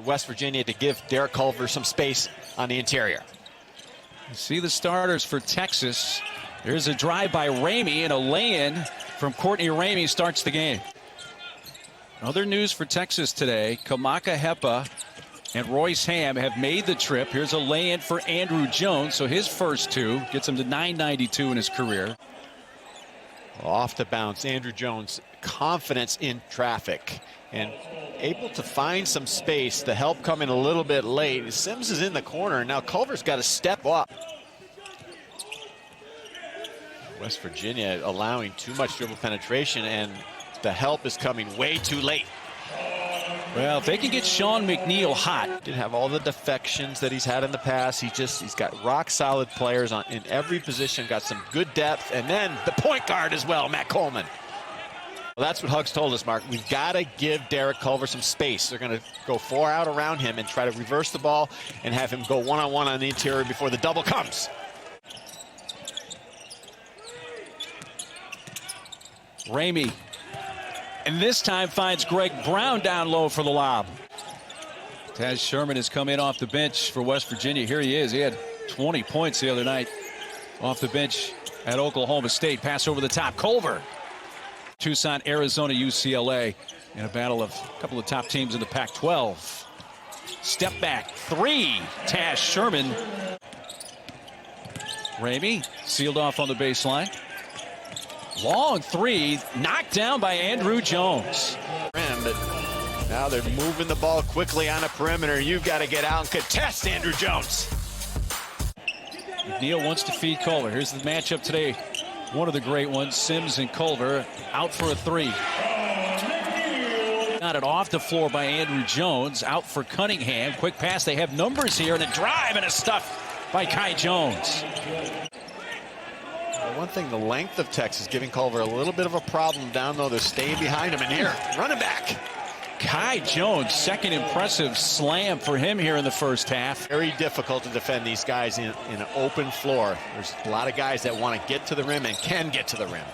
West Virginia to give Derek Culver some space on the interior. You see the starters for Texas. There's a drive by Ramey, and a lay-in from Courtney Ramey starts the game. Other news for Texas today: Kamaka Hepa and Royce Ham have made the trip. Here's a lay-in for Andrew Jones, so his first two gets him to 992 in his career. Off the bounce, Andrew Jones, confidence in traffic and able to find some space. The help coming a little bit late. Sims is in the corner, and now Culver's got to step up. West Virginia allowing too much dribble penetration, and the help is coming way too late. Well, if they can get Sean McNeil hot. Didn't have all the defections that he's had in the past. He's got rock solid players in every position, got some good depth, and then the point guard as well, Matt Coleman. Well, that's what Hugs told us, Mark. We've got to give Derek Culver some space. They're going to go 4 out around him and try to reverse the ball and have him go one-on-one on the interior before the double comes. Ramey, and this time finds Greg Brown down low for the lob. Taz Sherman has come in off the bench for West Virginia. Here he is. He had 20 points the other night off the bench at Oklahoma State. Pass over the top. Culver. Tucson, Arizona, UCLA in a battle of a couple of top teams in the Pac-12. Step back three. Taz Sherman. Ramey sealed off on the baseline. Long three, knocked down by Andrew Jones. But now they're moving the ball quickly on a perimeter. You've got to get out and contest Andrew Jones. McNeil wants to feed Culver. Here's the matchup today. One of the great ones, Sims and Culver, out for a three. Got it off the floor by Andrew Jones, out for Cunningham. Quick pass, they have numbers here, and a drive and a stuff by Kai Jones. One thing, the length of Texas giving Culver a little bit of a problem down low. They're staying behind him, and here, running back. Kai Jones, second impressive slam for him here in the first half. Very difficult to defend these guys in an open floor. There's a lot of guys that want to get to the rim and can get to the rim.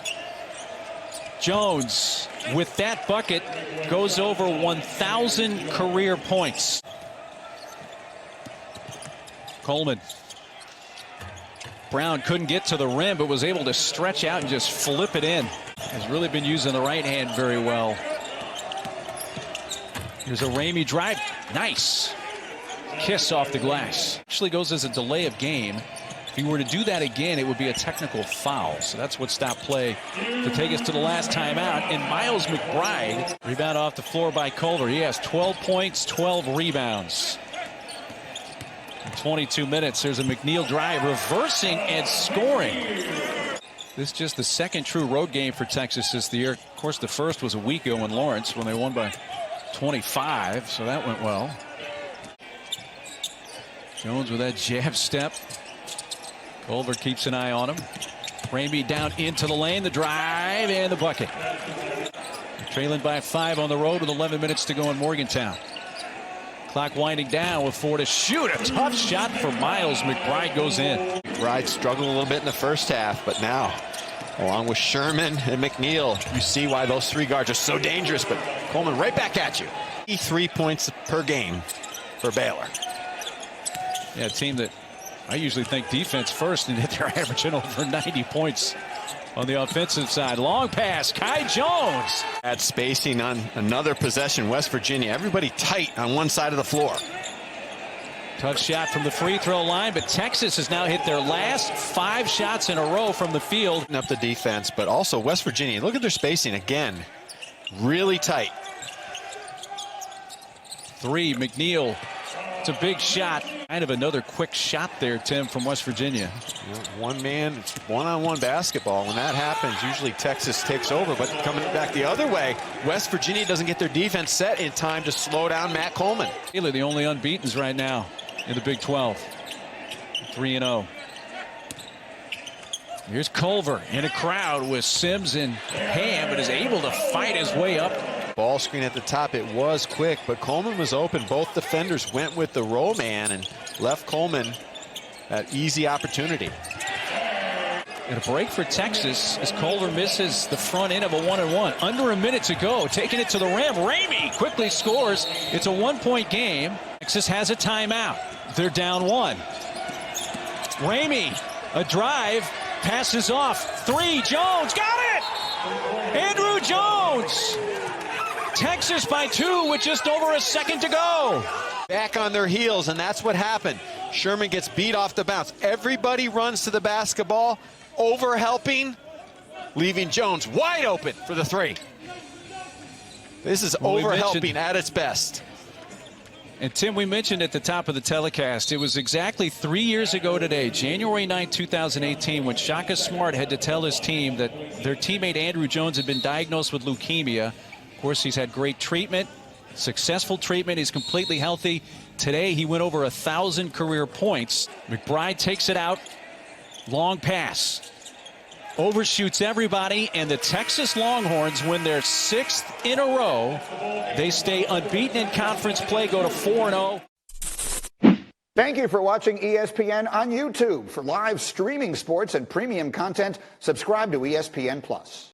Jones, with that bucket, goes over 1,000 career points. Coleman. Brown couldn't get to the rim, but was able to stretch out and just flip it in. Has really been using the right hand very well. Here's a Ramey drive. Nice. Kiss off the glass. Actually goes as a delay of game. If he were to do that again, it would be a technical foul. So that's what stopped play to take us to the last timeout. And Miles McBride, rebound off the floor by Culver. He has 12 points, 12 rebounds. 22 minutes. There's a McNeil drive, reversing and scoring. This is just the second true road game for Texas this year. Of course, the first was a week ago in Lawrence when they won by 25, so that went well. Jones with that jab step. Culver keeps an eye on him. Ramey down into the lane, the drive, and the bucket. Trailing by 5 on the road with 11 minutes to go in Morgantown. Clock winding down with 4 to shoot. A tough shot for Miles. McBride goes in. McBride struggled a little bit in the first half, but now, along with Sherman and McNeil, you see why those 3 guards are so dangerous. But Coleman right back at you. 3 points per game for Baylor. Yeah, a team that I usually think defense first, and they're averaging over 90 points on the offensive side. Long pass, Kai Jones. At spacing on another possession, West Virginia. Everybody tight on one side of the floor. Tough shot from the free throw line, but Texas has now hit their last 5 shots in a row from the field. Up the defense, but also West Virginia. Look at their spacing again. Really tight. 3, McNeil. It's a big shot. Kind of another quick shot there, Tim, from West Virginia. One man, it's one-on-one basketball. When that happens, usually Texas takes over. But coming back the other way, West Virginia doesn't get their defense set in time to slow down Matt Coleman. Really the only unbeatens right now in the Big 12. 3-0. Here's Culver in a crowd with Sims and Ham, but is able to fight his way up. Ball screen at the top. It was quick, but Coleman was open. Both defenders went with the roll man and left Coleman that easy opportunity. And a break for Texas as Kohler misses the front end of a 1-and-1. Under a minute to go, taking it to the rim. Ramey quickly scores. It's a 1-point game. Texas has a timeout. They're down 1. Ramey, a drive, passes off. 3, Jones, got it! Andrew Jones! Texas by 2 with just over a second to go. Back on their heels, and that's what happened. Sherman gets beat off the bounce. Everybody runs to the basketball, over helping, leaving Jones wide open for the 3. This is over helping at its best. And Tim, we mentioned at the top of the telecast, it was exactly 3 years ago today, January 9, 2018, when Shaka Smart had to tell his team that their teammate Andrew Jones had been diagnosed with leukemia. Of course, he's had great treatment, successful treatment. He's completely healthy. Today, he went over 1,000 career points. McBride takes it out. Long pass. Overshoots everybody, and the Texas Longhorns win their 6th in a row. They stay unbeaten in conference play, go to 4-0. Thank you for watching ESPN on YouTube. For live streaming sports and premium content, subscribe to ESPN+.